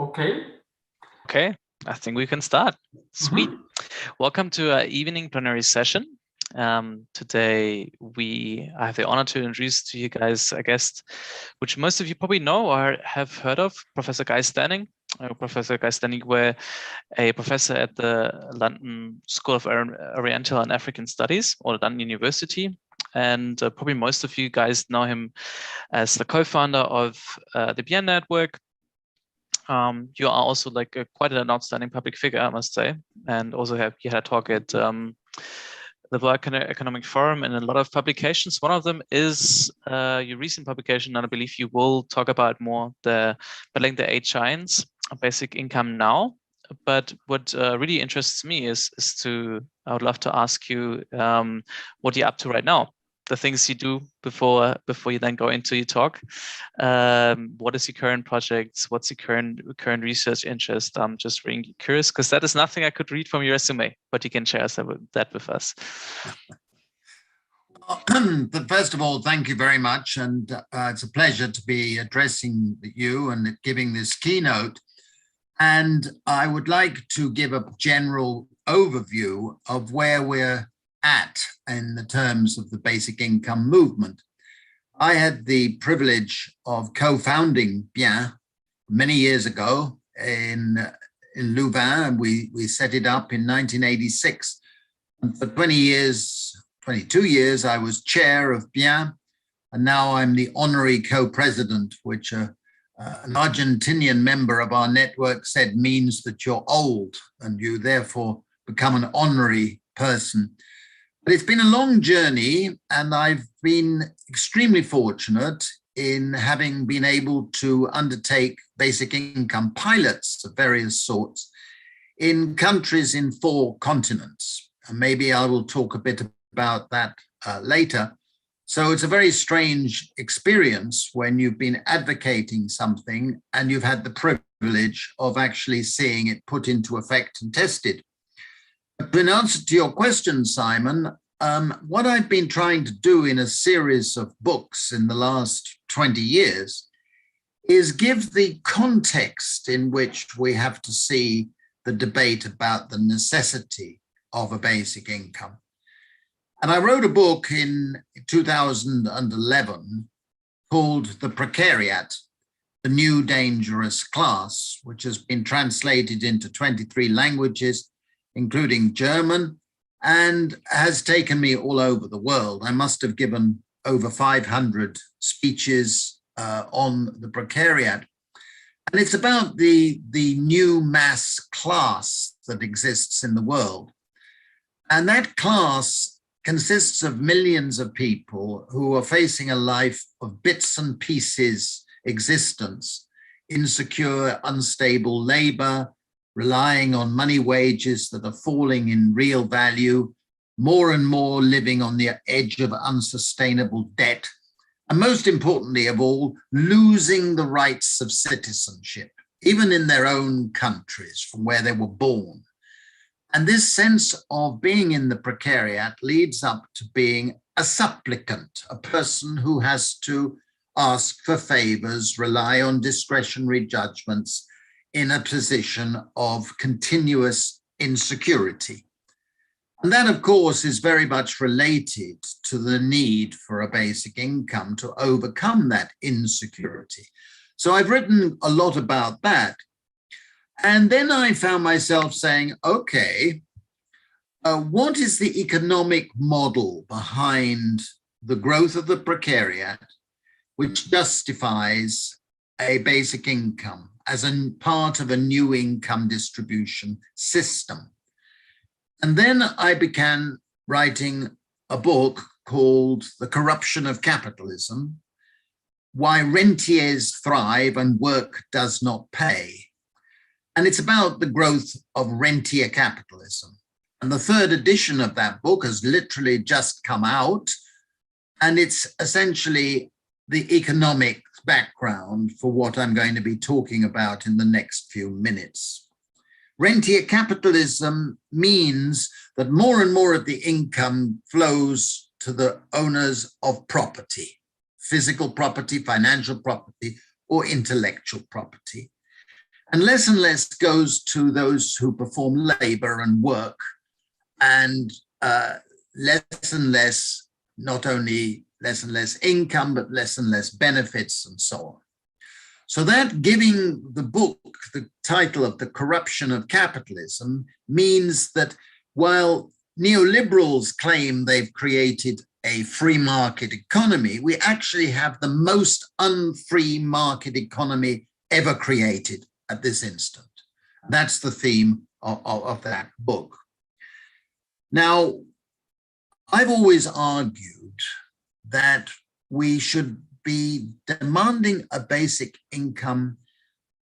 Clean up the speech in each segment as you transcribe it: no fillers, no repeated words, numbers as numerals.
Okay. Okay, I think we can start. Sweet. Welcome to our evening plenary session. Today I have the honor to introduce to you guys a guest, which most of you probably know or have heard of, Professor Guy Stanning. Professor Guy Stanning were a professor at the London School of Oriental and African Studies, or London University. And probably most of you guys know him as the co-founder of the BN Network. You are also like quite an outstanding public figure, I must say, and also you had a talk at the World Economic Forum and a lot of publications. One of them is your recent publication, and I believe you will talk about more the Building the 8 Giants, Basic Income Now. But what really interests me is I would love to ask you what you're up to right now. The things you do before you then go into your talk. What is your current projects? What's your current research interest? I'm just really curious because that is nothing I could read from your resume, but you can share that with us. But first of all, thank you very much. And it's a pleasure to be addressing you and giving this keynote. And I would like to give a general overview of where we're at in the terms of the basic income movement. I had the privilege of co-founding BIEN many years ago in Louvain, and we set it up in 1986. And for 22 years, I was chair of BIEN, and now I'm the honorary co-president, which an Argentinian member of our network said means that you're old and you therefore become an honorary person. But it's been a long journey, and I've been extremely fortunate in having been able to undertake basic income pilots of various sorts in countries in 4 continents. And maybe I will talk a bit about that later. So it's a very strange experience when you've been advocating something and you've had the privilege of actually seeing it put into effect and tested. In answer to your question, Simon, what I've been trying to do in a series of books in the last 20 years is give the context in which we have to see the debate about the necessity of a basic income. And I wrote a book in 2011 called The Precariat, the New Dangerous Class, which has been translated into 23 languages, including German, and has taken me all over the world. I must have given over 500 speeches on the precariat. And it's about the new mass class that exists in the world. And that class consists of millions of people who are facing a life of bits and pieces existence, insecure, unstable labor, relying on money wages that are falling in real value, more and more living on the edge of unsustainable debt, and most importantly of all, losing the rights of citizenship, even in their own countries from where they were born. And this sense of being in the precariat leads up to being a supplicant, a person who has to ask for favors, rely on discretionary judgments, in a position of continuous insecurity. And that, of course, is very much related to the need for a basic income to overcome that insecurity. So I've written a lot about that. And then I found myself saying, okay, what is the economic model behind the growth of the precariat, which justifies a basic income as a part of a new income distribution system? And then I began writing a book called The Corruption of Capitalism, Why Rentiers Thrive and Work Does Not Pay. And it's about the growth of rentier capitalism. And the 3rd edition of that book has literally just come out. And it's essentially the economic background for what I'm going to be talking about in the next few minutes. Rentier capitalism means that more and more of the income flows to the owners of property, physical property, financial property, or intellectual property. and less goes to those who perform labor and work, and less and less, not only less and less income, but less and less benefits and so on. So that giving the book the title of The Corruption of Capitalism means that while neoliberals claim they've created a free market economy, we actually have the most unfree market economy ever created at this instant. That's the theme of that book. Now, I've always argued that we should be demanding a basic income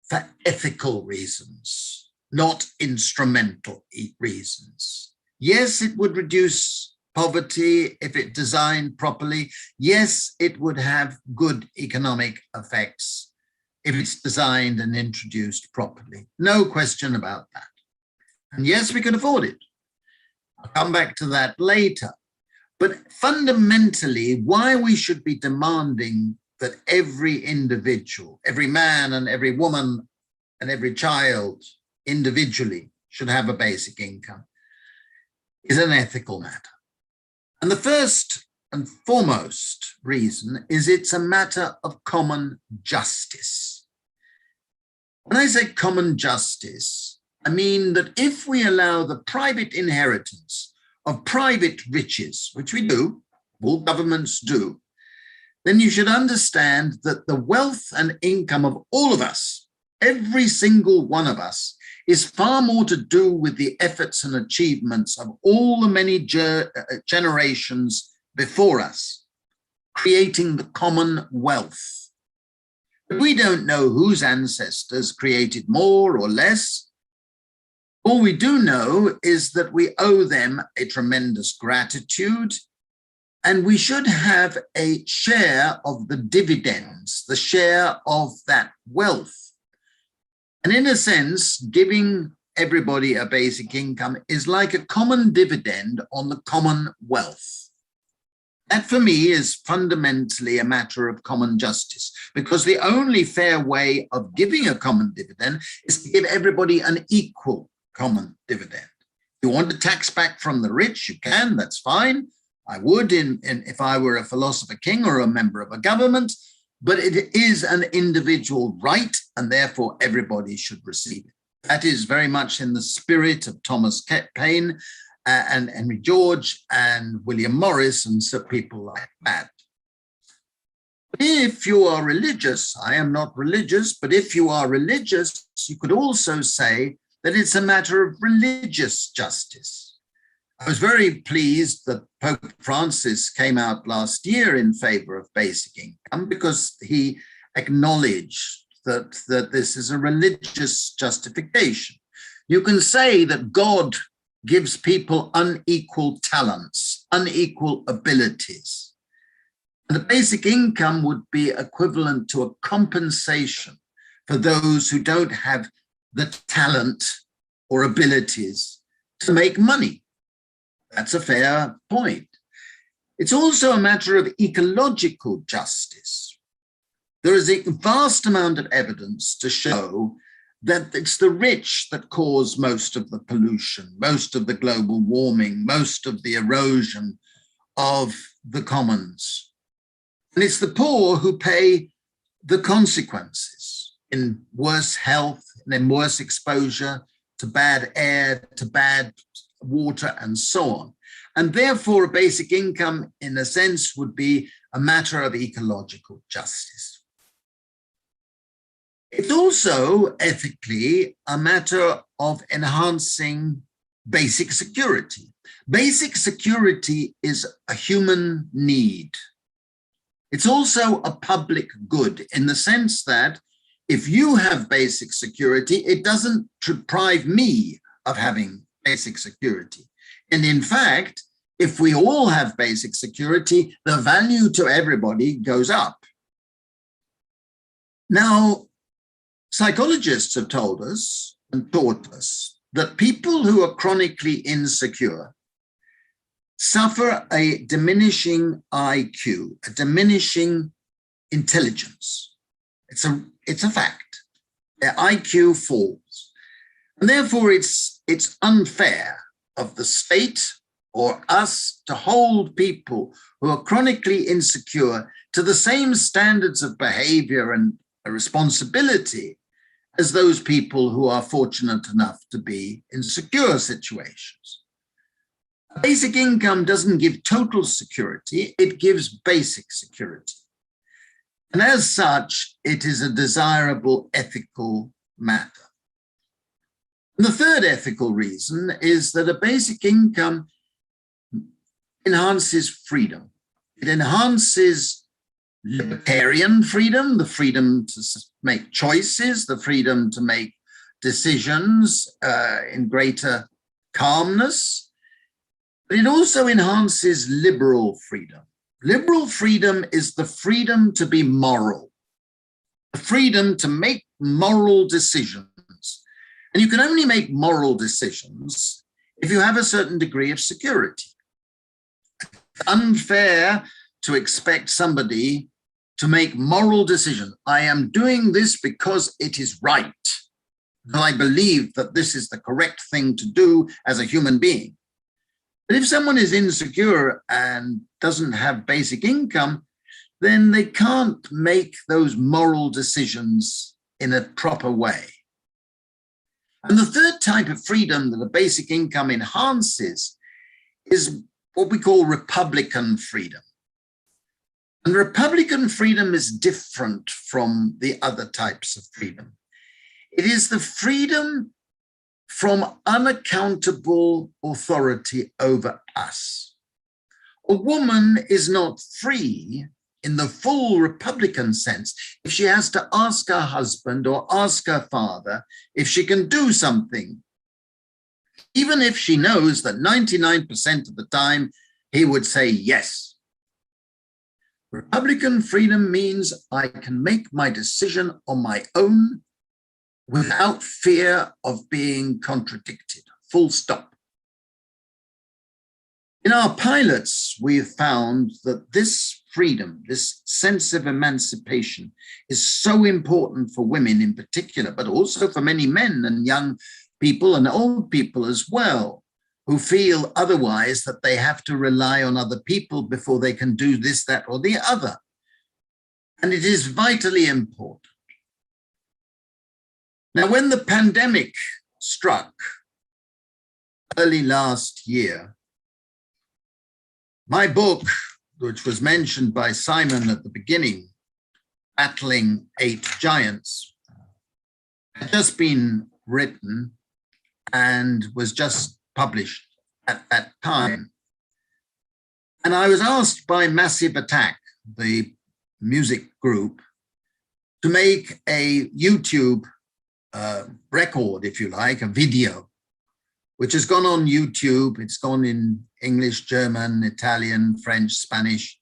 for ethical reasons, not instrumental reasons. Yes, it would reduce poverty if it designed properly. Yes, it would have good economic effects if it's designed and introduced properly. No question about that. And yes, we can afford it. I'll come back to that later. But fundamentally, why we should be demanding that every individual, every man and every woman and every child individually should have a basic income is an ethical matter. And the first and foremost reason is it's a matter of common justice. When I say common justice, I mean that if we allow the private inheritance of private riches, which we do, all governments do, then you should understand that the wealth and income of all of us, every single one of us, is far more to do with the efforts and achievements of all the many generations before us, creating the common wealth. We don't know whose ancestors created more or less. All we do know is that we owe them a tremendous gratitude, and we should have a share of the dividends, the share of that wealth. And in a sense, giving everybody a basic income is like a common dividend on the common wealth. That for me is fundamentally a matter of common justice, because the only fair way of giving a common dividend is to give everybody an equal common dividend. If you want to tax back from the rich, you can, that's fine. I would if I were a philosopher king or a member of a government, but it is an individual right, and therefore everybody should receive it. That is very much in the spirit of Thomas Paine and Henry George and William Morris and so people like that. If you are religious, I am not religious, but if you are religious, you could also say that it's a matter of religious justice. I was very pleased that Pope Francis came out last year in favor of basic income, because he acknowledged that this is a religious justification. You can say that God gives people unequal talents, unequal abilities. And the basic income would be equivalent to a compensation for those who don't have the talent or abilities to make money. That's a fair point. It's also a matter of ecological justice. There is a vast amount of evidence to show that it's the rich that cause most of the pollution, most of the global warming, most of the erosion of the commons. And it's the poor who pay the consequences in worse health and in worse exposure to bad air, to bad water, and so on. And therefore, a basic income, in a sense, would be a matter of ecological justice. It's also ethically a matter of enhancing basic security. Basic security is a human need. It's also a public good in the sense that if you have basic security, it doesn't deprive me of having basic security. And in fact, if we all have basic security, the value to everybody goes up. Now, psychologists have told us and taught us that people who are chronically insecure suffer a diminishing IQ, a diminishing intelligence. It's a fact. their IQ falls. And therefore, it's unfair of the state or us to hold people who are chronically insecure to the same standards of behavior and responsibility as those people who are fortunate enough to be in secure situations. Basic income doesn't give total security, it gives basic security. And as such, it is a desirable ethical matter. And the third ethical reason is that a basic income enhances freedom. It enhances libertarian freedom, the freedom to make choices, the freedom to make decisions in greater calmness. But it also enhances liberal freedom. Liberal freedom is the freedom to be moral, the freedom to make moral decisions. And you can only make moral decisions if you have a certain degree of security. It's unfair to expect somebody to make moral decisions. I am doing this because it is right. And I believe that this is the correct thing to do as a human being. But if someone is insecure and doesn't have basic income, then they can't make those moral decisions in a proper way. And the third type of freedom that a basic income enhances is what we call Republican freedom. And Republican freedom is different from the other types of freedom. It is the freedom from unaccountable authority over us. A woman is not free in the full Republican sense if she has to ask her husband or ask her father if she can do something, even if she knows that 99% of the time he would say yes. Republican freedom means I can make my decision on my own without fear of being contradicted, full stop. In our pilots, we've found that this freedom, this sense of emancipation is so important for women in particular, but also for many men and young people and old people as well, who feel otherwise that they have to rely on other people before they can do this, that, or the other. And it is vitally important. Now, when the pandemic struck early last year, my book, which was mentioned by Simon at the beginning, Battling 8 Giants, had just been written and was just published at that time. And I was asked by Massive Attack, the music group, to make a YouTube record, if you like, a video, which has gone on YouTube. It's gone in English, German, Italian, French, Spanish,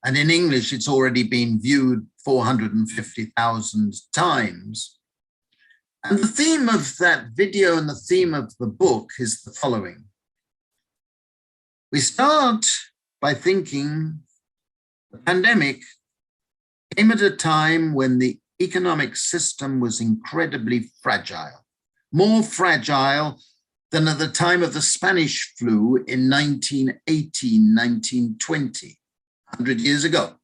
and in English, it's already been viewed 450,000 times. And the theme of that video and the theme of the book is the following. We start by thinking the pandemic came at a time when the economic system was incredibly fragile, more fragile than at the time of the Spanish flu in 1918, 1920, 100 years ago,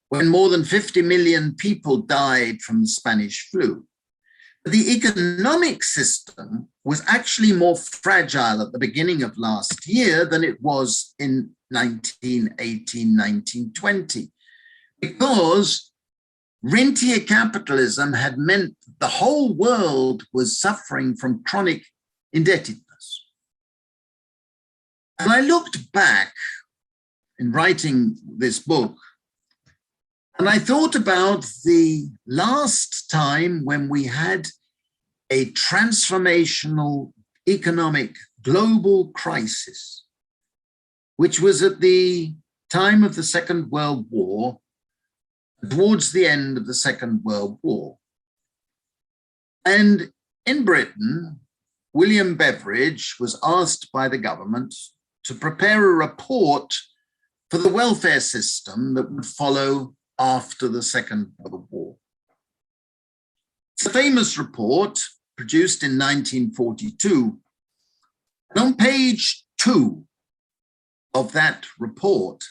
when more than 50 million people died from the Spanish flu. The economic system was actually more fragile at the beginning of last year than it was in 1918, 1920, because rentier capitalism had meant the whole world was suffering from chronic indebtedness. And I looked back in writing this book, and I thought about the last time when we had a transformational economic global crisis, which was at the time of the Second World War, towards the end of the Second World War. And in Britain, William Beveridge was asked by the government to prepare a report for the welfare system that would follow after the Second World War. It's a famous report produced in 1942. And on page 2 of that report,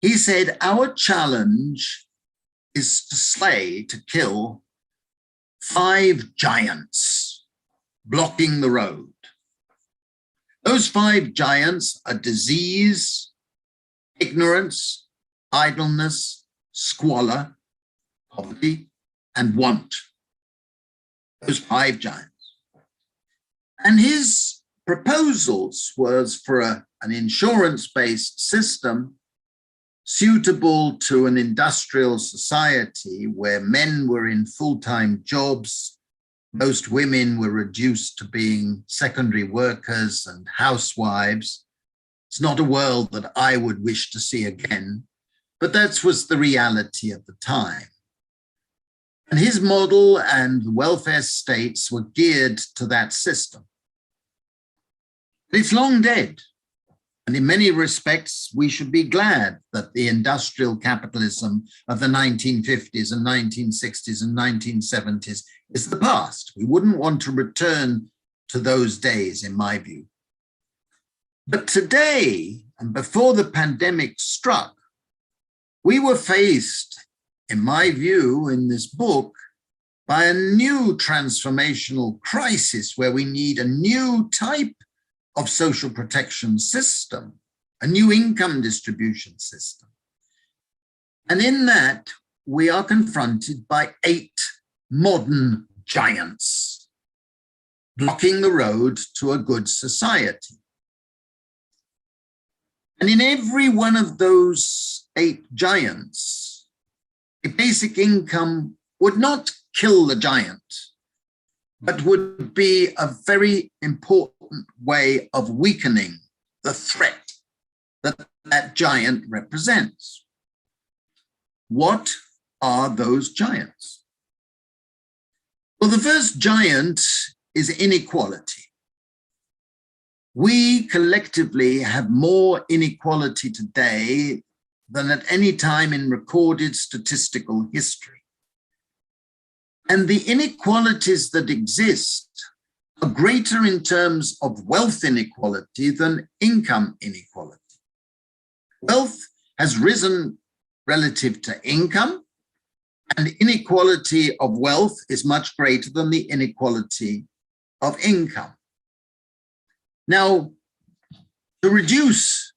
he said, our challenge is to kill 5 giants blocking the road. Those 5 giants are disease, ignorance, idleness, squalor, poverty, and want. Those 5 giants. And his proposals was for an insurance-based system suitable to an industrial society where men were in full-time jobs, most women were reduced to being secondary workers and housewives. It's not a world that I would wish to see again, but that was the reality at the time. And his model and the welfare states were geared to that system. But it's long dead. And in many respects, we should be glad that the industrial capitalism of the 1950s and 1960s and 1970s is the past. We wouldn't want to return to those days, in my view. But today, and before the pandemic struck, we were faced, in my view, in this book, by a new transformational crisis where we need a new type of social protection system, a new income distribution system. And in that, we are confronted by 8 modern giants blocking the road to a good society. And in every one of those 8 giants, a basic income would not kill the giant, but would be a very important way of weakening the threat that that giant represents. What are those giants? Well, the first giant is inequality. We collectively have more inequality today than at any time in recorded statistical history. And the inequalities that exist are greater in terms of wealth inequality than income inequality. Wealth has risen relative to income, and inequality of wealth is much greater than the inequality of income. Now, to reduce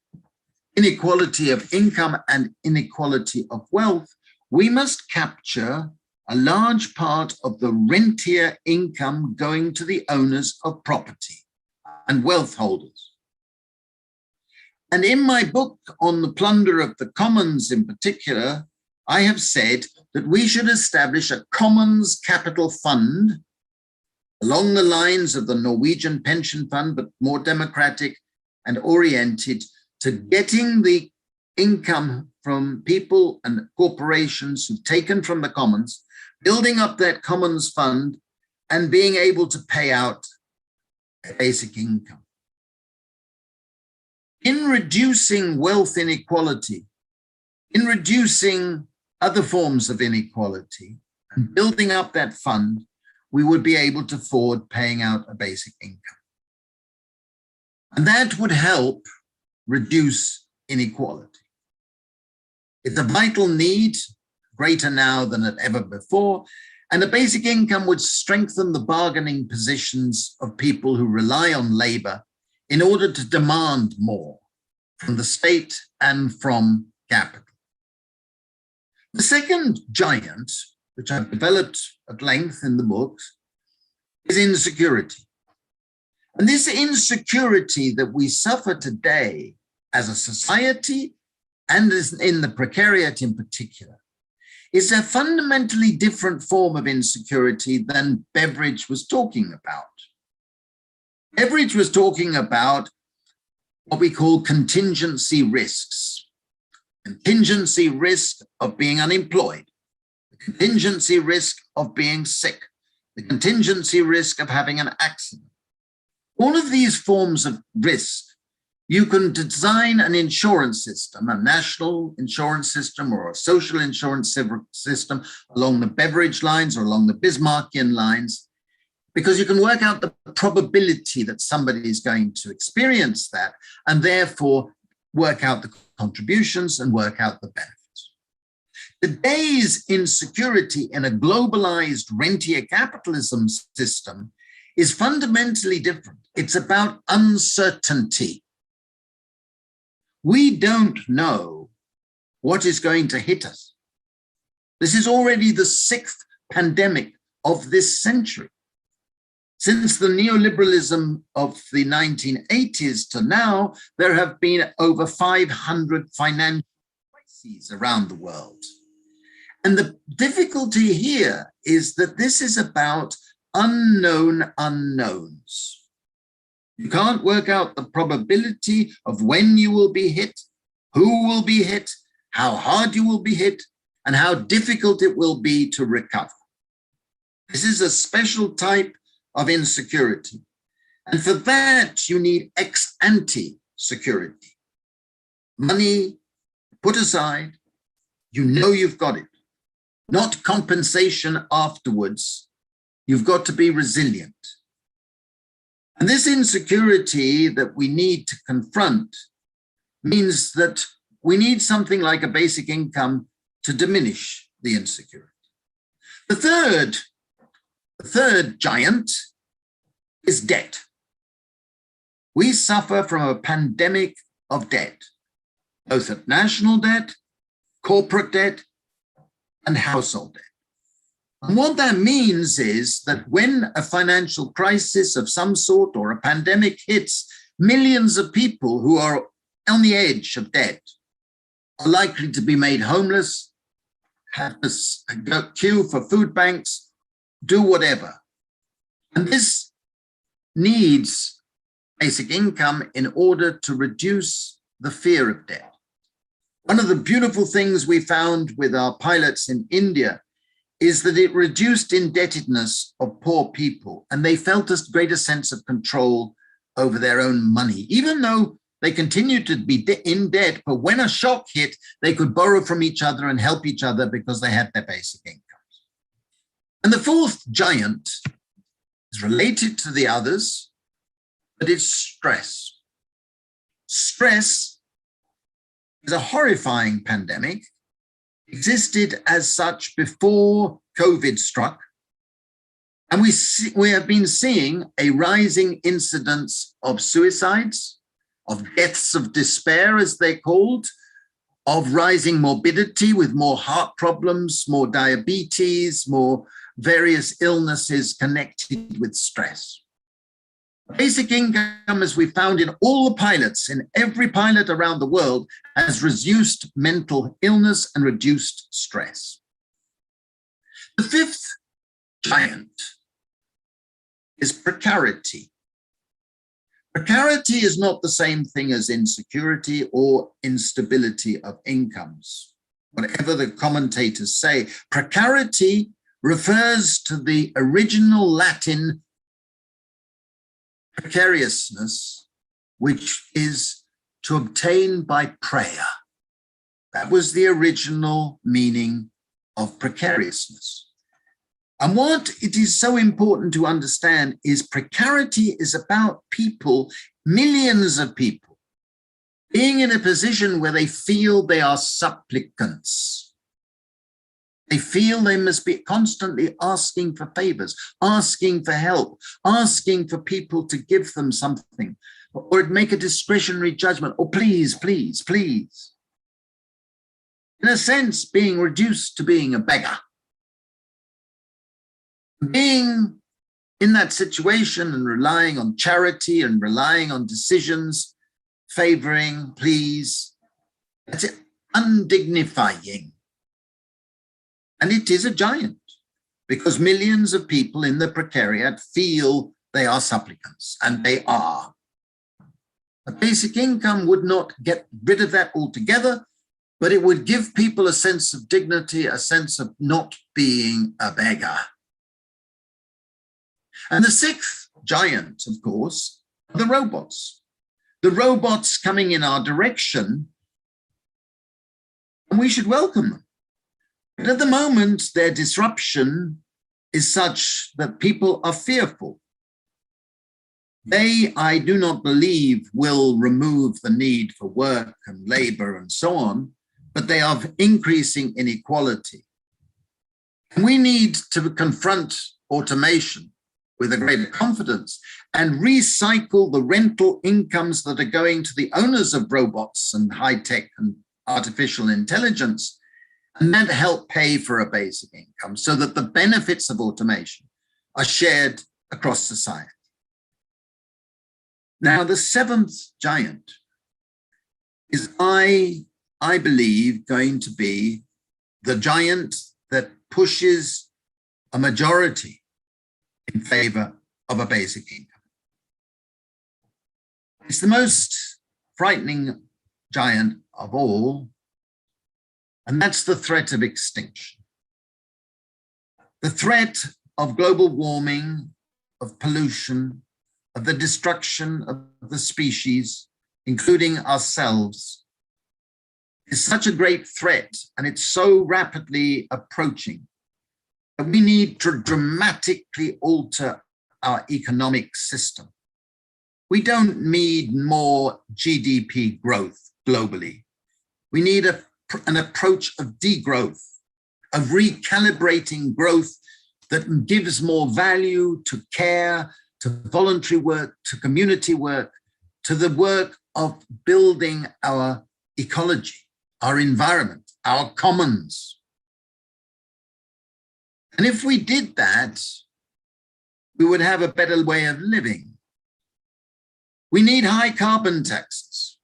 inequality of income and inequality of wealth, we must capture a large part of the rentier income going to the owners of property and wealth holders. And in my book on the plunder of the commons in particular, I have said that we should establish a commons capital fund along the lines of the Norwegian pension fund, but more democratic and oriented to getting the income from people and corporations who've taken from the commons, building up that commons fund and being able to pay out a basic income. In reducing wealth inequality, in reducing other forms of inequality and building up that fund, we would be able to afford paying out a basic income. And that would help reduce inequality. It's a vital need, greater now than at ever before, and a basic income would strengthen the bargaining positions of people who rely on labor in order to demand more from the state and from capital. The second giant, which I've developed at length in the books, is insecurity. And this insecurity that we suffer today as a society and in the precariat in particular is a fundamentally different form of insecurity than Beveridge was talking about. Beveridge was talking about what we call contingency risks. Contingency risk of being unemployed, the contingency risk of being sick, the contingency risk of having an accident. All of these forms of risk You can design an insurance system, a national insurance system or a social insurance system along the Beveridge lines or along the Bismarckian lines, because you can work out the probability that somebody is going to experience that and therefore work out the contributions and work out the benefits. Today's insecurity in a globalized rentier capitalism system is fundamentally different. It's about uncertainty. We don't know what is going to hit us. This is already the 6th pandemic of this century. Since the neoliberalism of the 1980s to now, there have been over 500 financial crises around the world. And the difficulty here is that this is about unknown unknowns. You can't work out the probability of when you will be hit, who will be hit, how hard you will be hit, and how difficult it will be to recover. This is a special type of insecurity. And for that, you need ex ante security. Money put aside, you know you've got it. Not compensation afterwards. You've got to be resilient. And this insecurity that we need to confront means that we need something like a basic income to diminish the insecurity. The third giant is debt. We suffer from a pandemic of debt, both at national debt, corporate debt, and household debt. And what that means is that when a financial crisis of some sort or a pandemic hits, millions of people who are on the edge of debt are likely to be made homeless, have to queue for food banks, do whatever. And this needs basic income in order to reduce the fear of debt. One of the beautiful things we found with our pilots in India is that it reduced indebtedness of poor people, and they felt a greater sense of control over their own money, even though they continued to be in debt. But when a shock hit, they could borrow from each other and help each other because they had their basic incomes. And the fourth giant is related to the others, but it's stress. Stress is a horrifying pandemic, existed as such before COVID struck. And we have been seeing a rising incidence of suicides, of deaths of despair, as they're called, of rising morbidity with more heart problems, more diabetes, more various illnesses connected with stress. Basic income, as we found in all the pilots, in every pilot around the world, has reduced mental illness and reduced stress. The fifth giant is precarity. Precarity is not the same thing as insecurity or instability of incomes. Whatever the commentators say, precarity refers to the original Latin precariousness, which is to obtain by prayer. That was the original meaning of precariousness. And what it is so important to understand is precarity is about people, millions of people, being in a position where they feel they are supplicants. They feel they must be constantly asking for favors, asking for help, asking for people to give them something, or make a discretionary judgment, or please, please, please. In a sense, being reduced to being a beggar. Being in that situation and relying on charity and relying on decisions, favoring, please, that's undignifying. And it is a giant because millions of people in the precariat feel they are supplicants, and they are. A basic income would not get rid of that altogether, but it would give people a sense of dignity, a sense of not being a beggar. And the sixth giant, of course, are the robots. the robots coming in our direction, and we should welcome them. But at the moment, their disruption is such that people are fearful. They, I do not believe, will remove the need for work and labor and so on, but they are increasing inequality. And we need to confront automation with a greater confidence and recycle the rental incomes that are going to the owners of robots and high-tech and artificial intelligence, and that help pay for a basic income so that the benefits of automation are shared across society. Now, the seventh giant is, I believe, going to be the giant that pushes a majority in favor of a basic income. It's the most frightening giant of all, and that's the threat of extinction. The threat of global warming, of pollution, of the destruction of the species, including ourselves, is such a great threat, and it's so rapidly approaching that we need to dramatically alter our economic system. We don't need more GDP growth globally. We need an approach of degrowth, of recalibrating growth that gives more value to care, to voluntary work, to community work, to the work of building our ecology, our environment, our commons. And if we did that, we would have a better way of living. We need high carbon taxes.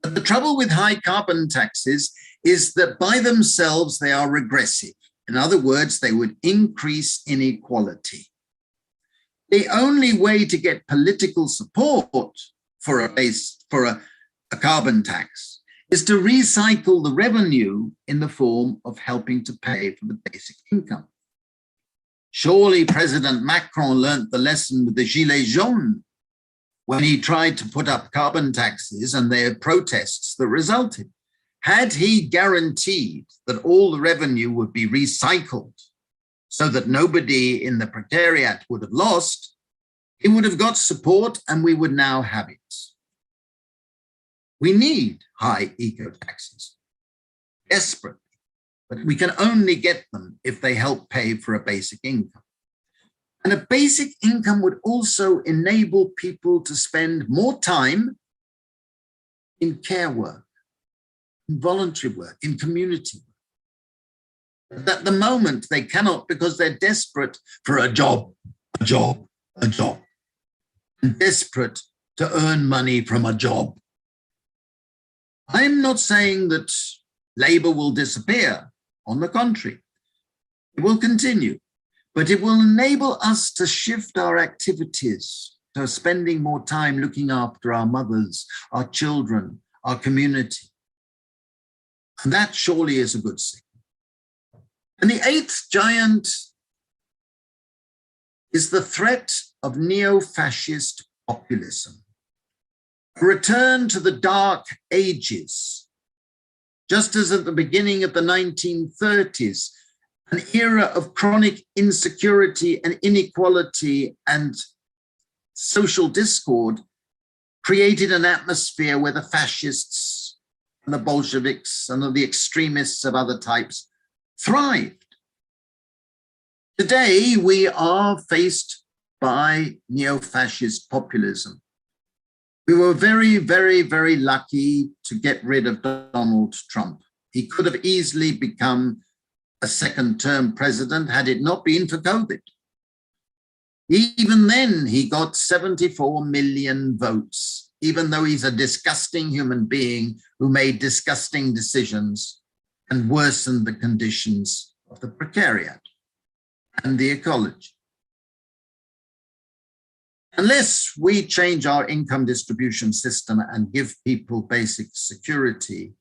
But the trouble with high carbon taxes is that by themselves, they are regressive. In other words, they would increase inequality. The only way to get political support for a carbon tax is to recycle the revenue in the form of helping to pay for the basic income. Surely President Macron learned the lesson with the Gilets jaunes when he tried to put up carbon taxes and their protests that resulted. Had he guaranteed that all the revenue would be recycled so that nobody in the precariat would have lost, he would have got support and we would now have it. We need high eco taxes, desperately, but we can only get them if they help pay for a basic income. And a basic income would also enable people to spend more time in care work, in voluntary work, in community work. At the moment, they cannot because they're desperate for a job, and desperate to earn money from a job. I'm not saying that labor will disappear. On the contrary, it will continue, but it will enable us to shift our activities to spending more time looking after our mothers, our children, our community. And that surely is a good thing. And the eighth giant is the threat of neo-fascist populism. A return to the dark ages, just as at the beginning of the 1930s, an era of chronic insecurity and inequality and social discord created an atmosphere where the fascists and the Bolsheviks and the extremists of other types thrived. Today, we are faced by neo-fascist populism. We were very, very, very lucky to get rid of Donald Trump. He could have easily become a second-term president had it not been for COVID. Even then, he got 74 million votes, even though he's a disgusting human being who made disgusting decisions and worsened the conditions of the precariat and the ecology. Unless we change our income distribution system and give people basic security,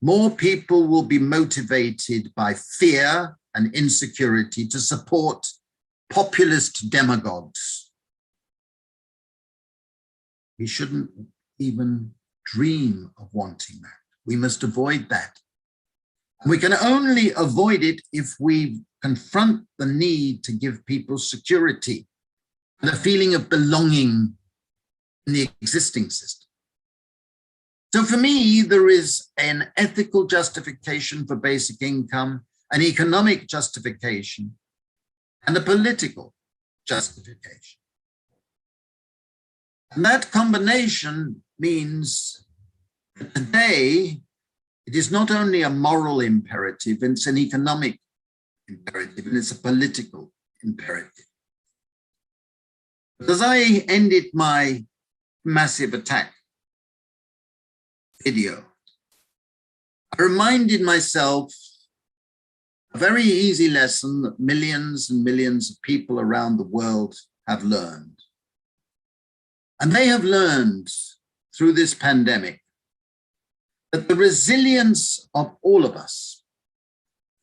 more people will be motivated by fear and insecurity to support populist demagogues. We shouldn't even dream of wanting that. We must avoid that. And we can only avoid it if we confront the need to give people security and a feeling of belonging in the existing system. So for me, there is an ethical justification for basic income, an economic justification, and a political justification. And that combination means that today, it is not only a moral imperative, it's an economic imperative, and it's a political imperative. But as I ended my massive attack video, I reminded myself a very easy lesson that millions and millions of people around the world have learned. And they have learned through this pandemic that the resilience of all of us,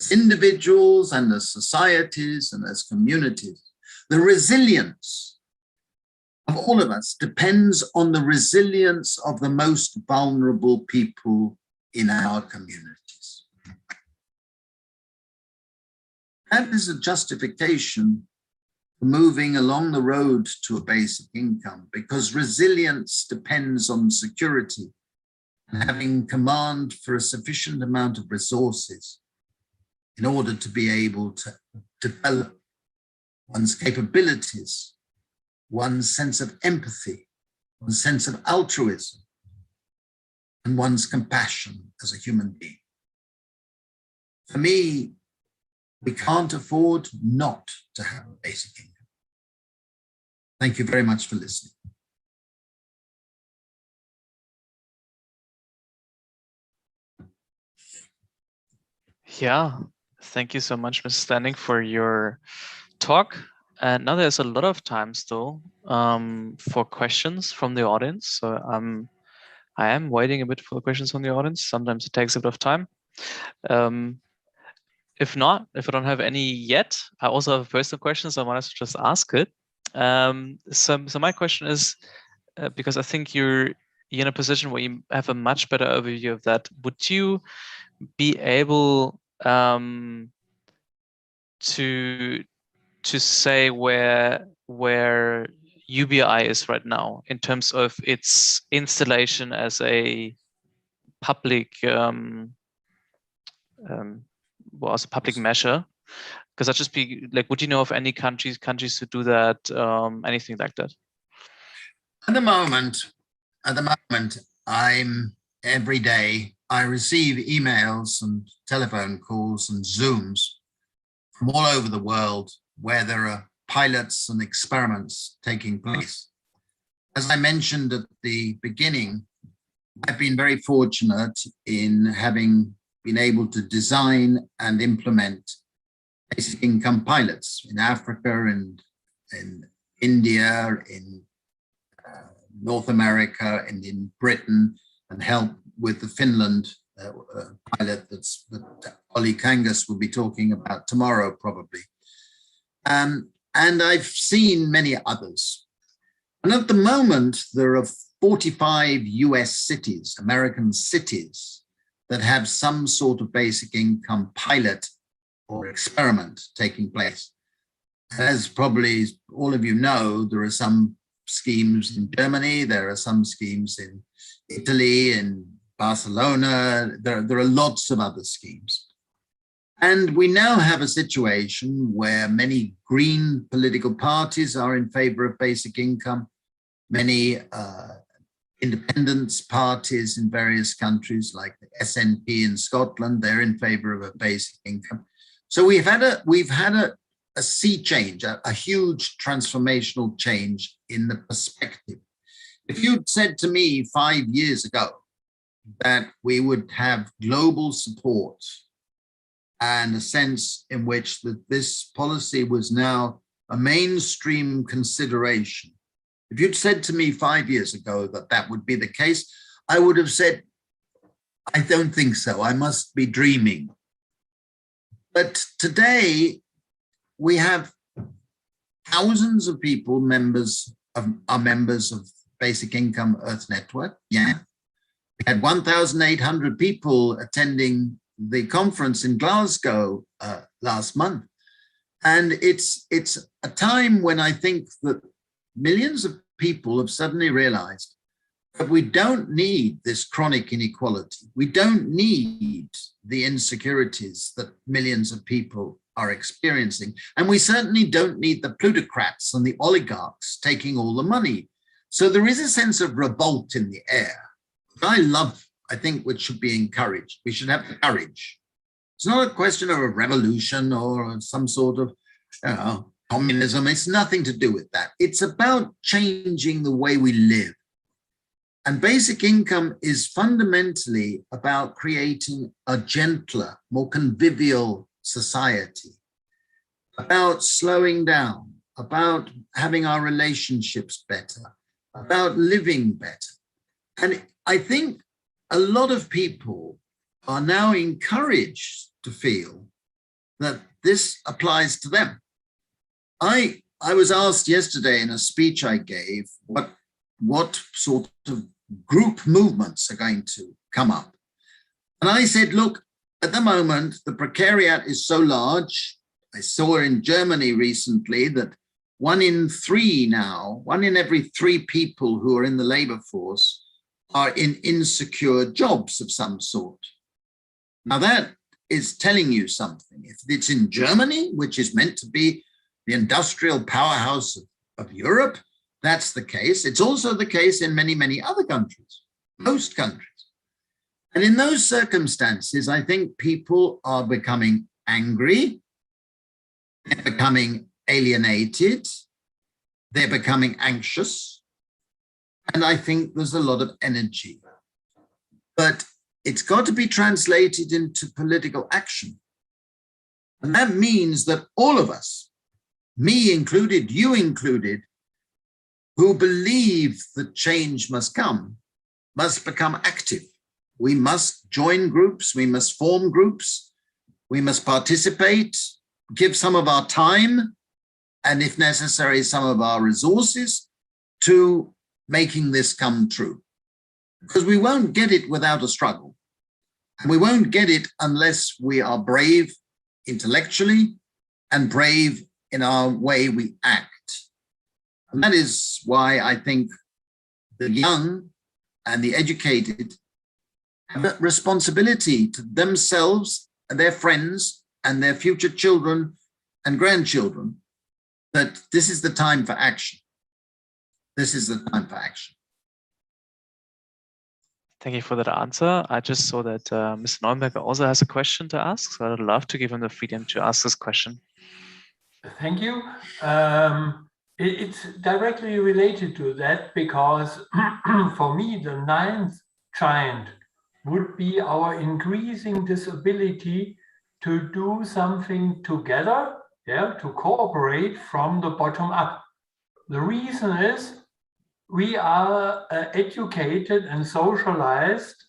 as individuals and as societies and as communities, the resilience of all of us depends on the resilience of the most vulnerable people in our communities. That is a justification for moving along the road to a basic income, because resilience depends on security and having command for a sufficient amount of resources in order to be able to develop one's capabilities, one's sense of empathy, one's sense of altruism, and one's compassion as a human being. For me, we can't afford not to have a basic income. Thank you very much for listening. Yeah, thank you so much, Mr. Standing, for your talk. And now there's a lot of time still for questions from the audience. So I am waiting a bit for the questions from the audience. Sometimes it takes a bit of time. If not, if I don't have any yet, I also have a personal question, so I wanted to just ask it. So my question is, because I think you're in a position where you have a much better overview of that, would you be able to say where UBI is right now in terms of its installation as a public as a public measure? Because I'd just be like, would you know of any countries who do that, anything like that? At the moment, I'm every day, I receive emails and telephone calls and Zooms from all over the world where there are pilots and experiments taking place. As I mentioned at the beginning, I've been very fortunate in having been able to design and implement basic income pilots in Africa and in India, in North America, and in Britain, and help with the Finland pilot that Ollie Kangas will be talking about tomorrow, probably. And I've seen many others. And at the moment, there are 45 US cities, American cities, that have some sort of basic income pilot or experiment taking place. As probably all of you know, there are some schemes in Germany, there are some schemes in Italy, in Barcelona, there are lots of other schemes. And we now have a situation where many green political parties are in favor of basic income, many independence parties in various countries like the SNP in Scotland, they're in favor of a basic income. So we've had a sea change, a huge transformational change in the perspective. If you'd said to me 5 years ago that we would have global support and a sense in which that this policy was now a mainstream consideration, if you'd said to me 5 years ago that that would be the case, I would have said, I don't think so, I must be dreaming. But today, we have thousands of people, members of Basic Income Earth Network. Yeah. We had 1,800 people attending the conference in Glasgow last month. And it's a time when I think that millions of people have suddenly realized that we don't need this chronic inequality. We don't need the insecurities that millions of people are experiencing. And we certainly don't need the plutocrats and the oligarchs taking all the money. So there is a sense of revolt in the air. I think, which should be encouraged. We should have the courage. It's not a question of a revolution or some sort of communism. It's nothing to do with that. It's about changing the way we live. And basic income is fundamentally about creating a gentler, more convivial society, about slowing down, about having our relationships better, about living better. And I think a lot of people are now encouraged to feel that this applies to them. I was asked yesterday in a speech I gave what sort of group movements are going to come up. And I said, look, at the moment, the precariat is so large. I saw in Germany recently that 1 in 3 now, 1 in every 3 people who are in the labor force are in insecure jobs of some sort. Now that is telling you something. If it's in Germany, which is meant to be the industrial powerhouse of Europe, that's the case. It's also the case in many, many other countries, most countries. And in those circumstances, I think people are becoming angry, they're becoming alienated, they're becoming anxious, and I think there's a lot of energy. But it's got to be translated into political action. And that means that all of us, me included, you included, who believe that change must come, must become active. We must join groups, we must form groups, we must participate, give some of our time, and if necessary, some of our resources to making this come true. Because we won't get it without a struggle. And we won't get it unless we are brave intellectually and brave in our way we act. And that is why I think the young and the educated have a responsibility to themselves and their friends and their future children and grandchildren that this is the time for action. This is the time for action. Thank you for that answer. I just saw that Mr. Neuenberger also has a question to ask, so I'd love to give him the freedom to ask this question. Thank you. It's directly related to that because for me, the 9th giant would be our increasing disability to do something together, to cooperate from the bottom up. The reason is we are educated and socialized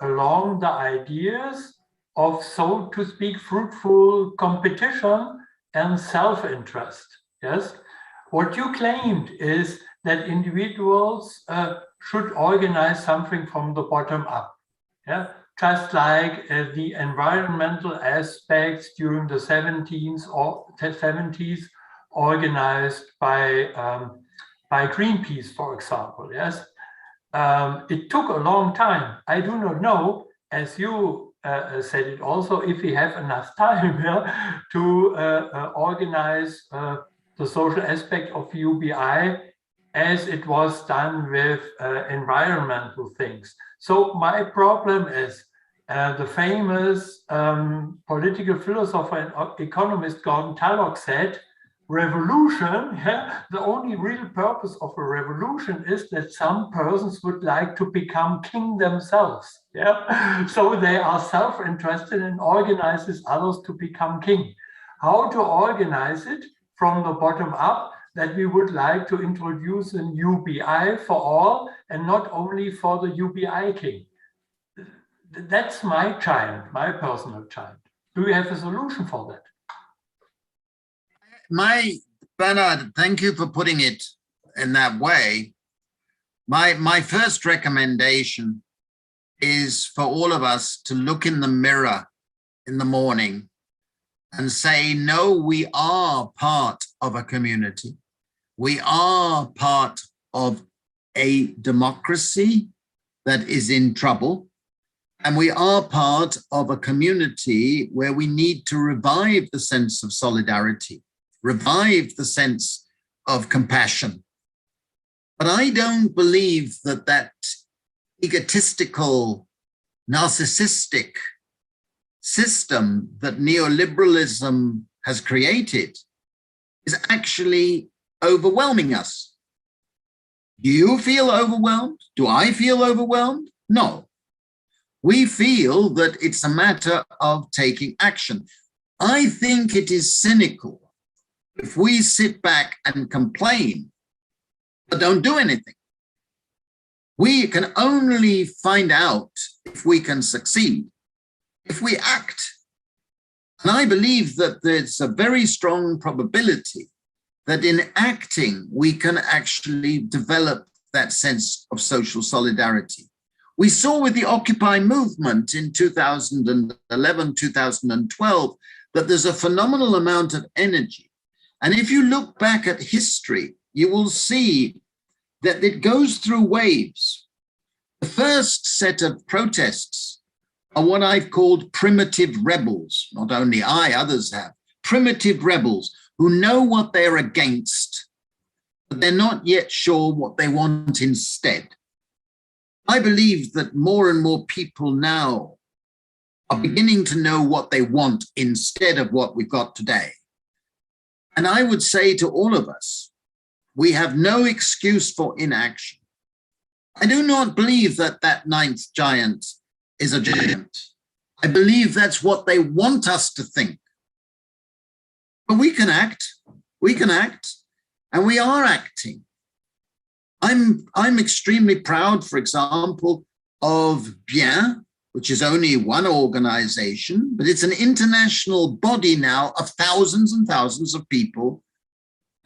along the ideas of, so to speak, fruitful competition and self-interest. Yes. What you claimed is that individuals should organize something from the bottom up. Yeah, just like the environmental aspects during the 70s or 70s organized by Greenpeace, for example. Yes, it took a long time. I do not know, as you said it also, if we have enough time to organize the social aspect of UBI as it was done with environmental things. So my problem is the famous political philosopher and economist Gordon Tullock said, revolution, the only real purpose of a revolution is that some persons would like to become king themselves. So they are self-interested and organizes others to become king. How to organize it from the bottom up, that we would like to introduce an UBI for all and not only for the UBI king. That's my giant, my personal giant. Do you have a solution for that? Bernard, thank you for putting it in that way. My first recommendation is for all of us to look in the mirror in the morning and say, no, we are part of a community. We are part of a democracy that is in trouble. And we are part of a community where we need to revive the sense of solidarity, revive the sense of compassion. But I don't believe that that egotistical, narcissistic system that neoliberalism has created is actually overwhelming us. Do you feel overwhelmed? Do I feel overwhelmed? No. We feel that it's a matter of taking action. I think it is cynical if we sit back and complain but don't do anything. We can only find out if we can succeed if we act. And I believe that there's a very strong probability that in acting, we can actually develop that sense of social solidarity. We saw with the Occupy movement in 2011, 2012, that there's a phenomenal amount of energy. And if you look back at history, you will see that it goes through waves. The first set of protests are what I've called primitive rebels. Not only I, others have. Primitive rebels who know what they're against, but they're not yet sure what they want instead. I believe that more and more people now are beginning to know what they want instead of what we've got today. And I would say to all of us, we have no excuse for inaction. I do not believe that that ninth giant is a giant. I believe that's what they want us to think. But we can act, and we are acting. I'm extremely proud, for example, of Bien, which is only one organization, but it's an international body now of thousands and thousands of people,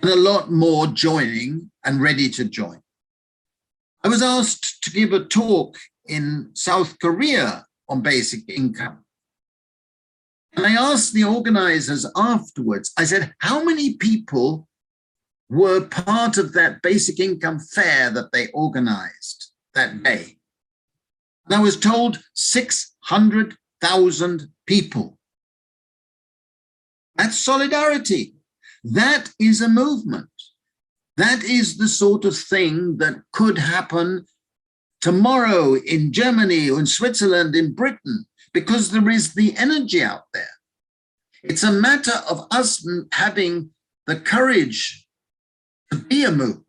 and a lot more joining and ready to join. I was asked to give a talk in South Korea on basic income. And I asked the organizers afterwards, I said, how many people were part of that basic income fair that they organized that day? And I was told 600,000 people. That's solidarity. That is a movement. That is the sort of thing that could happen tomorrow in Germany or in Switzerland, in Britain, because there is the energy out there. It's a matter of us having the courage to be a movement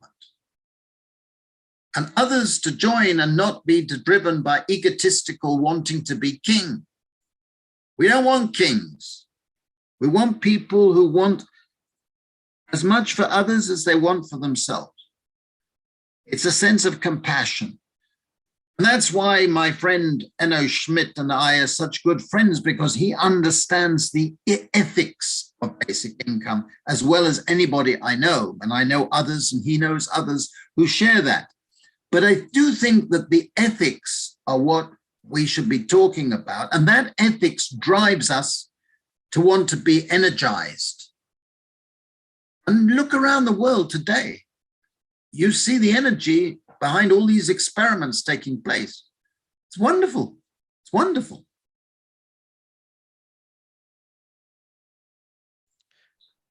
and others to join and not be driven by egotistical wanting to be king. We don't want kings. We want people who want as much for others as they want for themselves. It's a sense of compassion. And that's why my friend Enno Schmidt and I are such good friends, because he understands the ethics of basic income as well as anybody I know. And I know others, and he knows others who share that. But I do think that the ethics are what we should be talking about. And that ethics drives us to want to be energized. And look around the world today. You see the energy behind all these experiments taking place. It's wonderful. It's wonderful.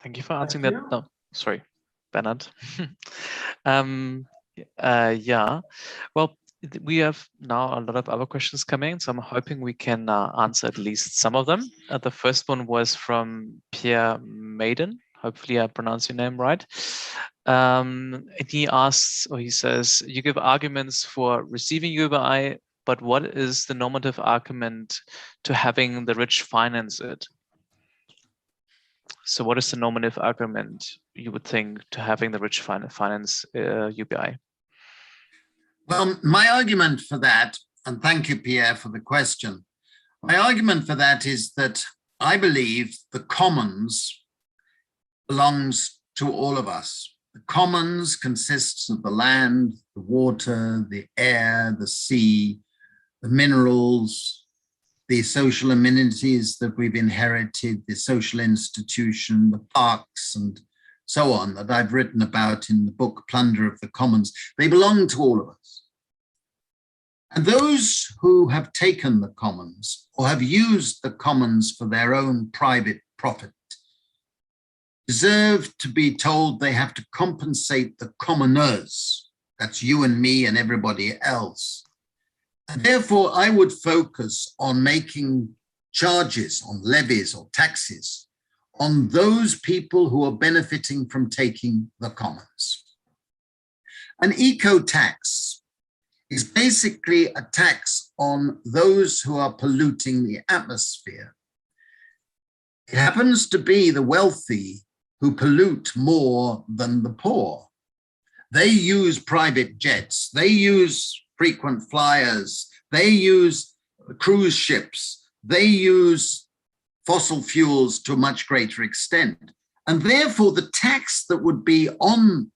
Thank you for answering that. No, sorry, Bernard. Yeah, well, we have now a lot of other questions coming, so I'm hoping we can answer at least some of them. The first one was from Pierre Maiden. Hopefully I pronounced your name right. And he asks, or he says, you give arguments for receiving UBI, but what is the normative argument to having the rich finance it? So what is the normative argument you would think to having the rich finance UBI? Well, my argument for that, and thank you, Pierre, for the question. My argument for that is that I believe the commons belongs to all of us. The commons consists of the land, the water, the air, the sea, the minerals, the social amenities that we've inherited, the social institution, the parks, and so on that I've written about in the book Plunder of the Commons. They belong to all of us. And those who have taken the commons or have used the commons for their own private profit deserve to be told they have to compensate the commoners. That's you and me and everybody else. And therefore, I would focus on making charges, on levies or taxes, on those people who are benefiting from taking the commons. An eco-tax is basically a tax on those who are polluting the atmosphere. It happens to be the wealthy who pollute more than the poor. They use private jets, they use frequent flyers, they use cruise ships, they use fossil fuels to a much greater extent. And therefore the tax that would be on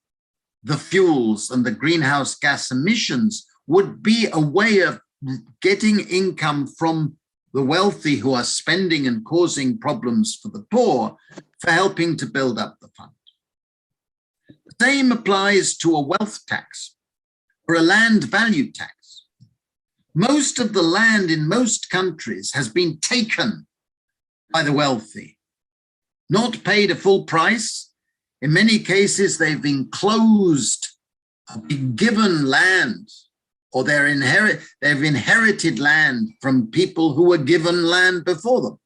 the fuels and the greenhouse gas emissions would be a way of getting income from the wealthy who are spending and causing problems for the poor for helping to build up the fund. The same applies to a wealth tax or a land value tax. Most of the land in most countries has been taken by the wealthy, not paid a full price. In many cases, they've been closed, been given land, or they've inherited land from people who were given land before them.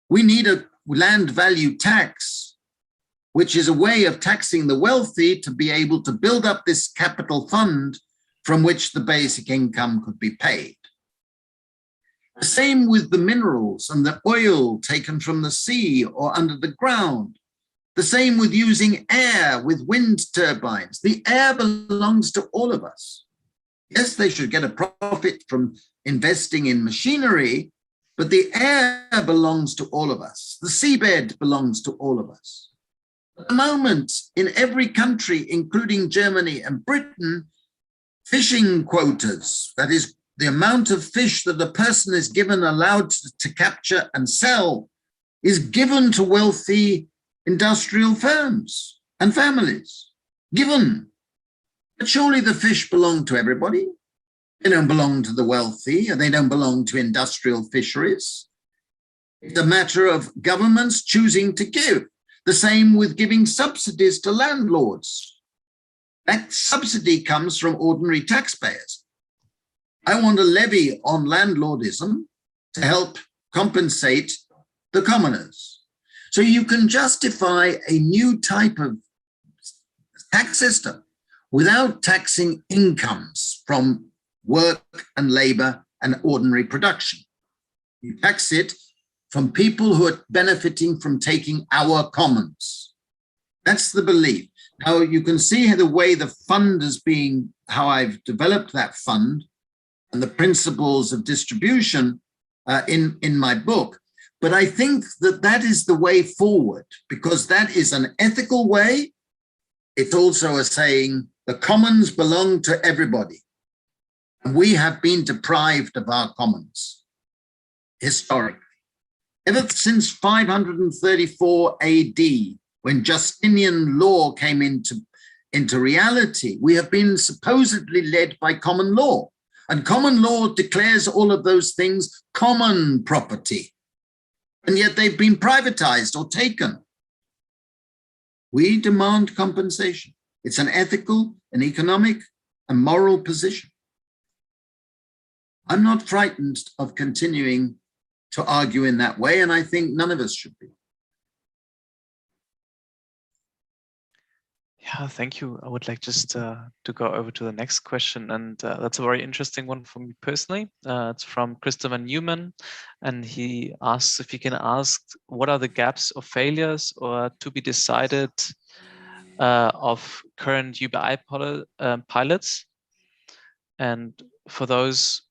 We need a land value tax, which is a way of taxing the wealthy to be able to build up this capital fund from which the basic income could be paid. The same with the minerals and the oil taken from the sea or under the ground. The same with using air with wind turbines. The air belongs to all of us. Yes, they should get a profit from investing in machinery, but the air belongs to all of us. The seabed belongs to all of us. At the moment, in every country, including Germany and Britain, fishing quotas, that is, the amount of fish that a person is given, allowed to capture and sell, is given to wealthy industrial firms and families. Given. But surely the fish belong to everybody. They don't belong to the wealthy, and they don't belong to industrial fisheries. It's a matter of governments choosing to give. The same with giving subsidies to landlords. That subsidy comes from ordinary taxpayers. I want a levy on landlordism to help compensate the commoners. So you can justify a new type of tax system without taxing incomes from work and labor and ordinary production. You tax it from people who are benefiting from taking our commons. That's the belief. Now you can see the way the fund is being, how I've developed that fund and the principles of distribution in my book. But I think that that is the way forward, because that is an ethical way. It's also a saying, the commons belong to everybody. And we have been deprived of our commons historically. Ever since 534 AD, when Justinian law came into reality, we have been supposedly led by common law. And common law declares all of those things common property. And yet they've been privatized or taken. We demand compensation. It's an ethical, an economic, and moral position. I'm not frightened of continuing to argue in that way, and I think none of us should be. Yeah, thank you. I would like just to go over to the next question, and that's a very interesting one for me personally. It's from Christopher Newman, and he asks if you can ask what are the gaps or failures or to be decided of current UBI pilots, and for those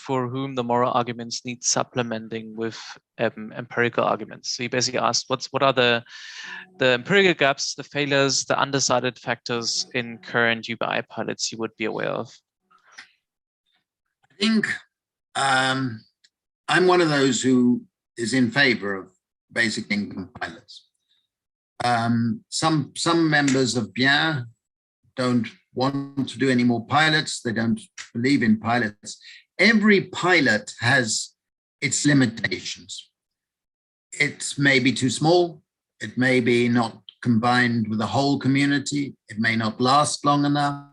for whom the moral arguments need supplementing with empirical arguments. So he basically asked, what are the empirical gaps, the failures, the undecided factors in current UBI pilots you would be aware of? I think I'm one of those who is in favor of basic income pilots. Some members of Bien don't want to do any more pilots. They don't believe in pilots. Every pilot has its limitations. It may be too small. It may be not combined with the whole community. It may not last long enough.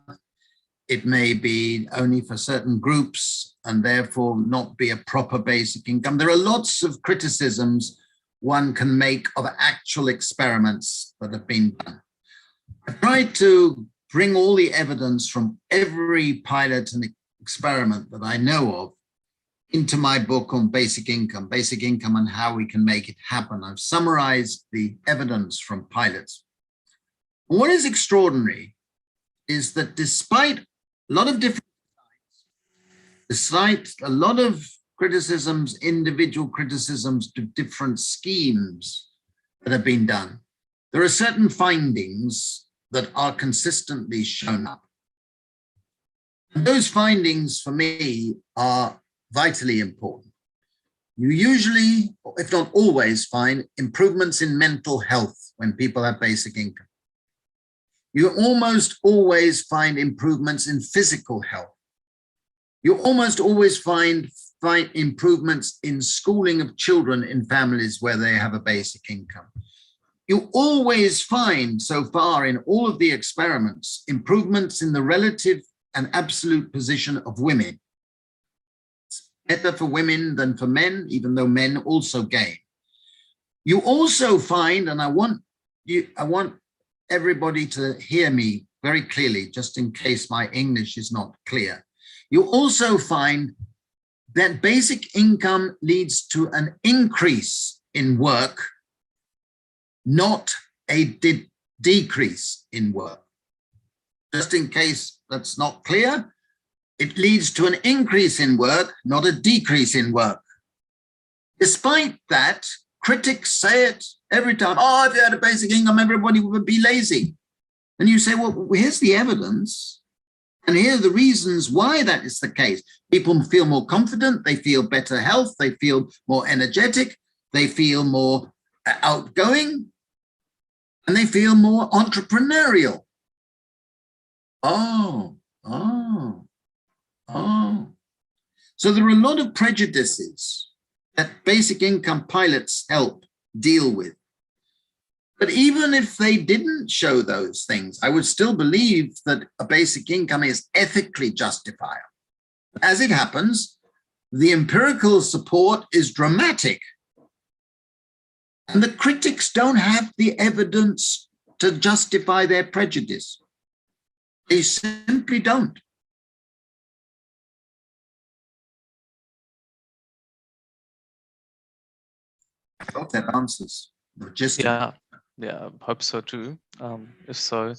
It may be only for certain groups and therefore not be a proper basic income. There are lots of criticisms one can make of actual experiments that have been done. I tried to bring all the evidence from every pilot and experiment that I know of into my book on basic income and how we can make it happen. I've summarized the evidence from pilots. What is extraordinary is that despite a lot of different despite a lot of criticisms, individual criticisms to different schemes that have been done, there are certain findings that are consistently shown up. And those findings for me are vitally important. You usually, if not always, find improvements in mental health when people have basic income. You almost always find improvements in physical health. You almost always find improvements in schooling of children in families where they have a basic income. You always find, so far in all of the experiments, improvements in the relative and absolute position of women. It's better for women than for men, even though men also gain. You also find, and I want everybody to hear me very clearly, just in case my English is not clear. You also find that basic income leads to an increase in work, not a decrease in work. Just in case that's not clear, it leads to an increase in work, not a decrease in work. Despite that, critics say it every time. Oh, if you had a basic income, everybody would be lazy. And you say, well, here's the evidence. And here are the reasons why that is the case. People feel more confident, they feel better health, they feel more energetic, they feel more outgoing, and they feel more entrepreneurial. Oh. So there are a lot of prejudices that basic income pilots help deal with. But even if they didn't show those things, I would still believe that a basic income is ethically justifiable. As it happens, the empirical support is dramatic. And the critics don't have the evidence to justify their prejudice. They simply don't. I hope that answers logistically. Yeah, I hope so too. If so,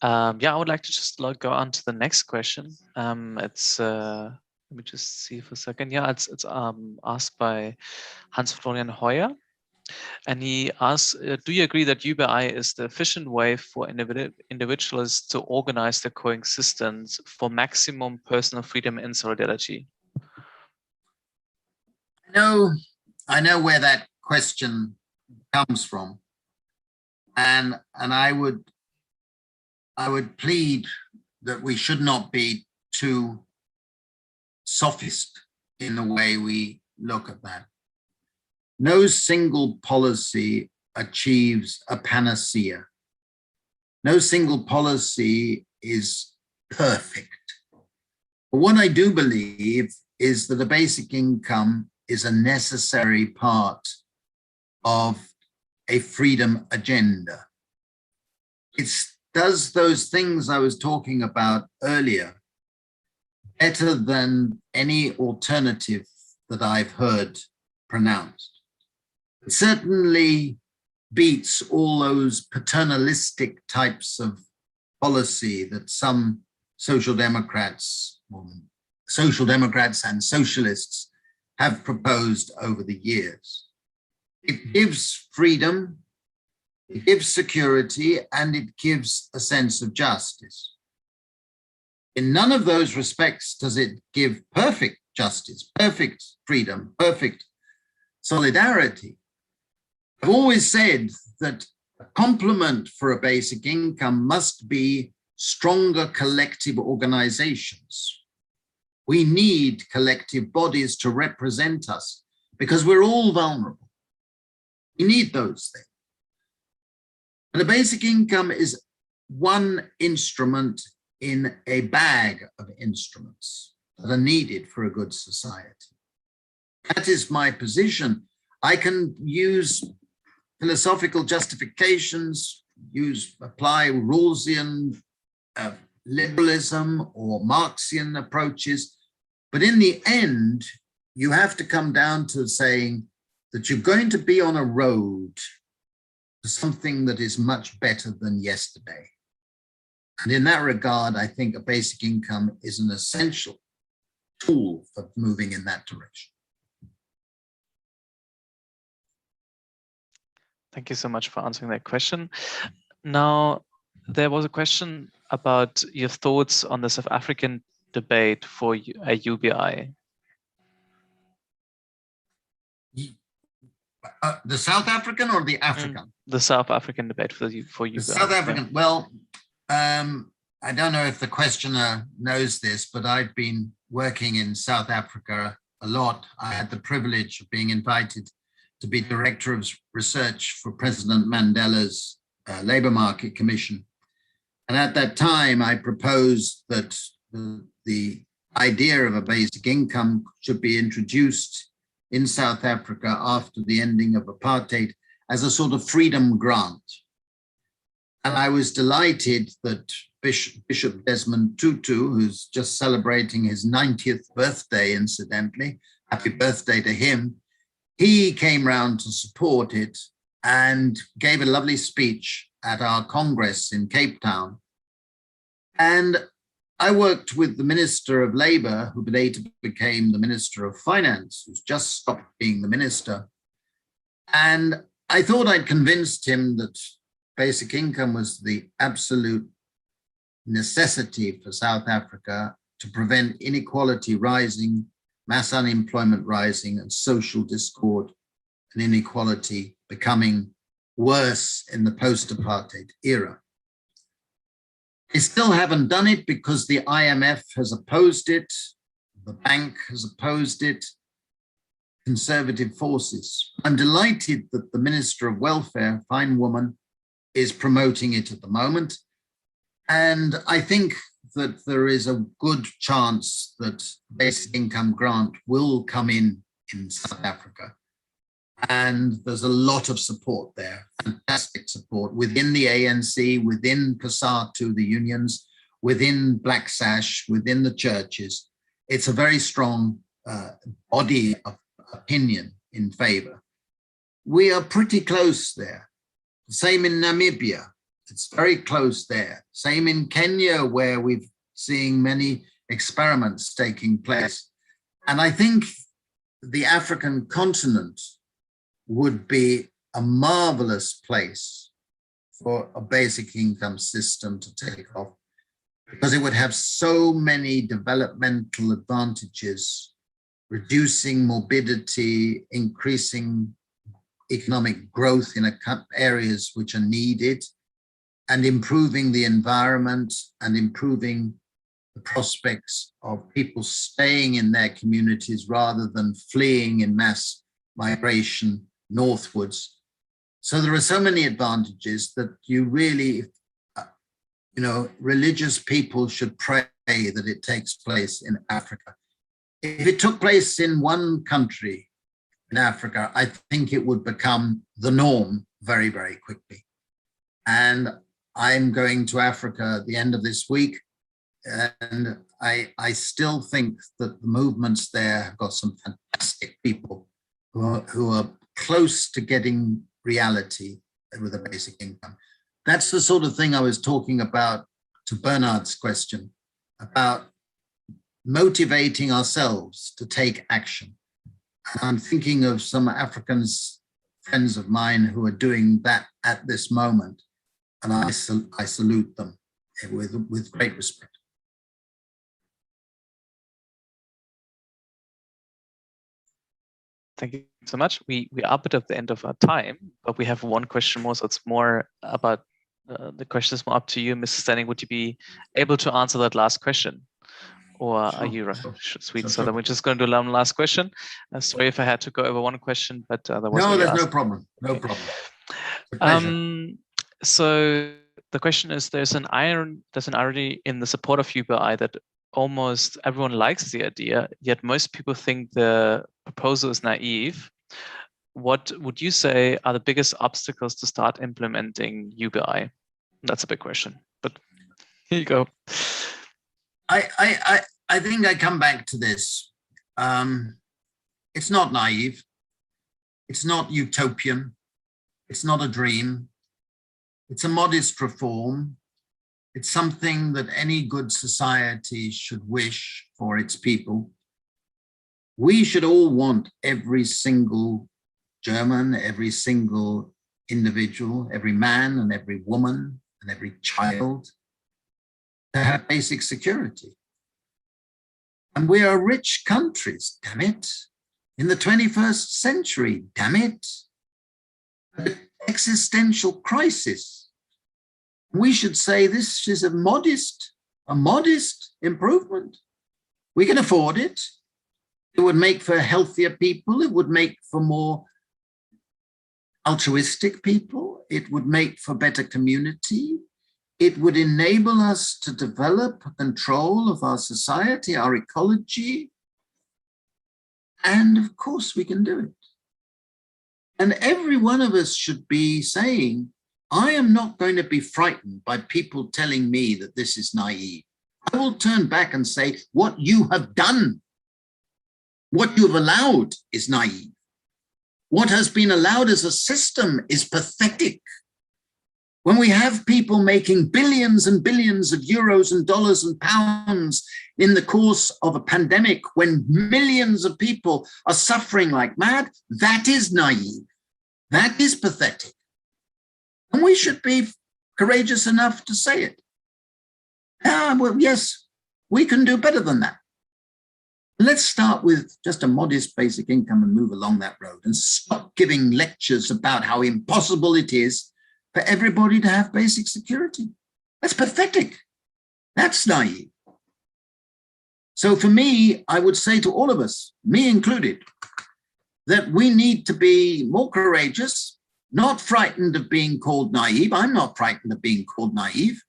yeah, I would like to just go on to the next question. It's let me just see for a second. Yeah, it's asked by Hans Florian Heuer, and he asks, do you agree that UBI is the efficient way for individuals to organize their coexistence for maximum personal freedom and solidarity? I know where that question comes from. And I would plead that we should not be too sophist in the way we look at that. No single policy achieves a panacea. No single policy is perfect. But what I do believe is that a basic income is a necessary part of a freedom agenda. It does those things I was talking about earlier better than any alternative that I've heard pronounced. It certainly beats all those paternalistic types of policy that some social democrats, social democrats and socialists have proposed over the years. It gives freedom, it gives security, and it gives a sense of justice. In none of those respects does it give perfect justice, perfect freedom, perfect solidarity. I've always said that a complement for a basic income must be stronger collective organizations. We need collective bodies to represent us because we're all vulnerable. We need those things. And a basic income is one instrument in a bag of instruments that are needed for a good society. That is my position. I can use philosophical justifications, apply Rawlsian liberalism or Marxian approaches, but in the end, you have to come down to saying that you're going to be on a road to something that is much better than yesterday. And in that regard, I think a basic income is an essential tool for moving in that direction. Thank you so much for answering that question. Now, there was a question about your thoughts on the South African debate for a UBI. The South African or the African? The South African debate for UBI. The South African, yeah. Well, I don't know if the questioner knows this, but I've been working in South Africa a lot. I had the privilege of being invited to be director of research for President Mandela's Labour Market Commission. And at that time, I proposed that the idea of a basic income should be introduced in South Africa after the ending of apartheid as a sort of freedom grant. And I was delighted that Bishop Desmond Tutu, who's just celebrating his 90th birthday, incidentally, happy birthday to him, he came round to support it and gave a lovely speech at our Congress in Cape Town. And I worked with the Minister of Labour, who later became the Minister of Finance, who's just stopped being the minister. And I thought I'd convinced him that basic income was the absolute necessity for South Africa to prevent inequality rising, mass unemployment rising, and social discord and inequality becoming worse in the post-apartheid era. They still haven't done it because the IMF has opposed it, the bank has opposed it, conservative forces. I'm delighted that the Minister of Welfare, fine woman, is promoting it at the moment. And I think that there is a good chance that basic income grant will come in South Africa. And there's a lot of support there, fantastic support within the ANC, within COSATU, the unions, within Black Sash, within the churches. It's a very strong body of opinion in favor. We are pretty close there. Same in Namibia. It's very close there. Same in Kenya, where we've seen many experiments taking place. And I think the African continent would be a marvelous place for a basic income system to take off, because it would have so many developmental advantages, reducing morbidity, increasing economic growth in areas which are needed, and improving the environment and improving the prospects of people staying in their communities rather than fleeing in mass migration northwards. So there are so many advantages that you really, religious people should pray that it takes place in Africa. If it took place in one country in Africa, I think it would become the norm very, very quickly. And I'm going to Africa at the end of this week, and I still think that the movements there have got some fantastic people who are close to getting reality with a basic income. That's the sort of thing I was talking about to Bernard's question about motivating ourselves to take action. I'm thinking of some Africans, friends of mine, who are doing that at this moment, and I salute them with great respect. Thank you so much. We are a bit at the end of our time, but we have one question more, so it's more about the question is more up to you, Mrs. Stanning. Would you be able to answer that last question? Or Sure, are you sweet? Sure, so then we're just going to do one last question. Sorry if I had to go over one question, but otherwise. No, there's no problem. No problem. So the question is: there's an irony in the support of UBI that almost everyone likes the idea, yet most people think the proposal is naive. What would you say are the biggest obstacles to start implementing UBI? That's a big question, but here you go. I think I come back to this. It's not naive. It's not utopian. It's not a dream. It's a modest reform. It's something that any good society should wish for its people. We should all want every single German, every single individual, every man and every woman and every child to have basic security. And we are rich countries, damn it. In the 21st century, damn it. An existential crisis. We should say this is a modest improvement. We can afford it. It would make for healthier people. It would make for more altruistic people. It would make for better community. It would enable us to develop control of our society, our ecology. And of course we can do it. And every one of us should be saying, I am not going to be frightened by people telling me that this is naive. I will turn back and say, what you have done, what you have allowed is naive. What has been allowed as a system is pathetic. When we have people making billions and billions of euros and dollars and pounds in the course of a pandemic, when millions of people are suffering like mad, that is naive. That is pathetic. And we should be courageous enough to say it. Well, yes, we can do better than that. Let's start with just a modest basic income and move along that road and stop giving lectures about how impossible it is for everybody to have basic security. That's pathetic. That's naive. So for me, I would say to all of us, me included, that we need to be more courageous, not frightened of being called naive. I'm not frightened of being called naive.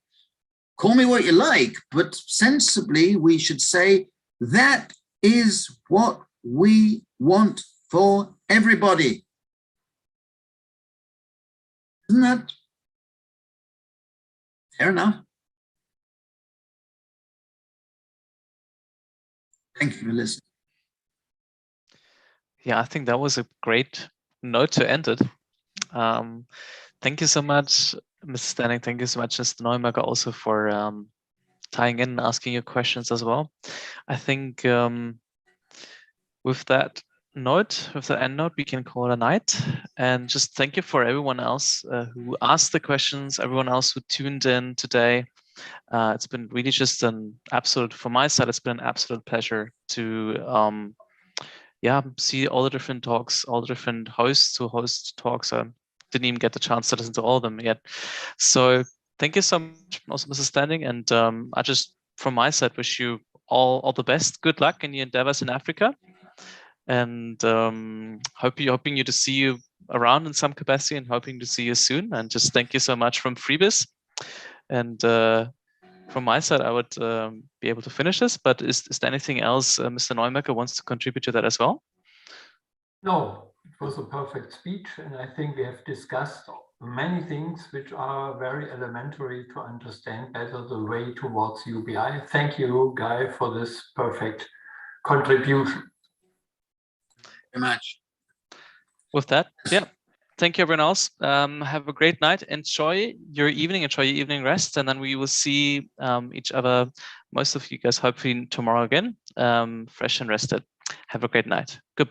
Call me what you like, but sensibly we should say that is what we want for everybody. Isn't that fair enough? Thank you for listening. Yeah, I think that was a great note to end it. Thank you so much, Mr. Stanning. Thank you so much, Mr. Neumacher, also for tying in and asking your questions as well. I think with that note, with the end note, we can call it a night. And just thank you for everyone else who asked the questions, everyone else who tuned in today. It's been really just an absolute, from my side, it's been an absolute pleasure to see all the different talks, all the different hosts who host talks. I didn't even get the chance to listen to all of them yet. So thank you so much, also Mrs. Stanning. And I just, from my side, wish you all the best. Good luck in your endeavors in Africa. And hoping to see you around in some capacity and hoping to see you soon. And just thank you so much from FRIBIS. And from my side, I would be able to finish this, but is there anything else Mr. Neumacher wants to contribute to that as well? No, it was a perfect speech, and I think we have discussed many things which are very elementary to understand better the way towards UBI. Thank you, Guy, for this perfect contribution. Very much. With that, yeah. Thank you, everyone else. Have a great night. Enjoy your evening rest, and then we will see each other most of you guys hopefully tomorrow again, fresh and rested. Have a great night. Goodbye.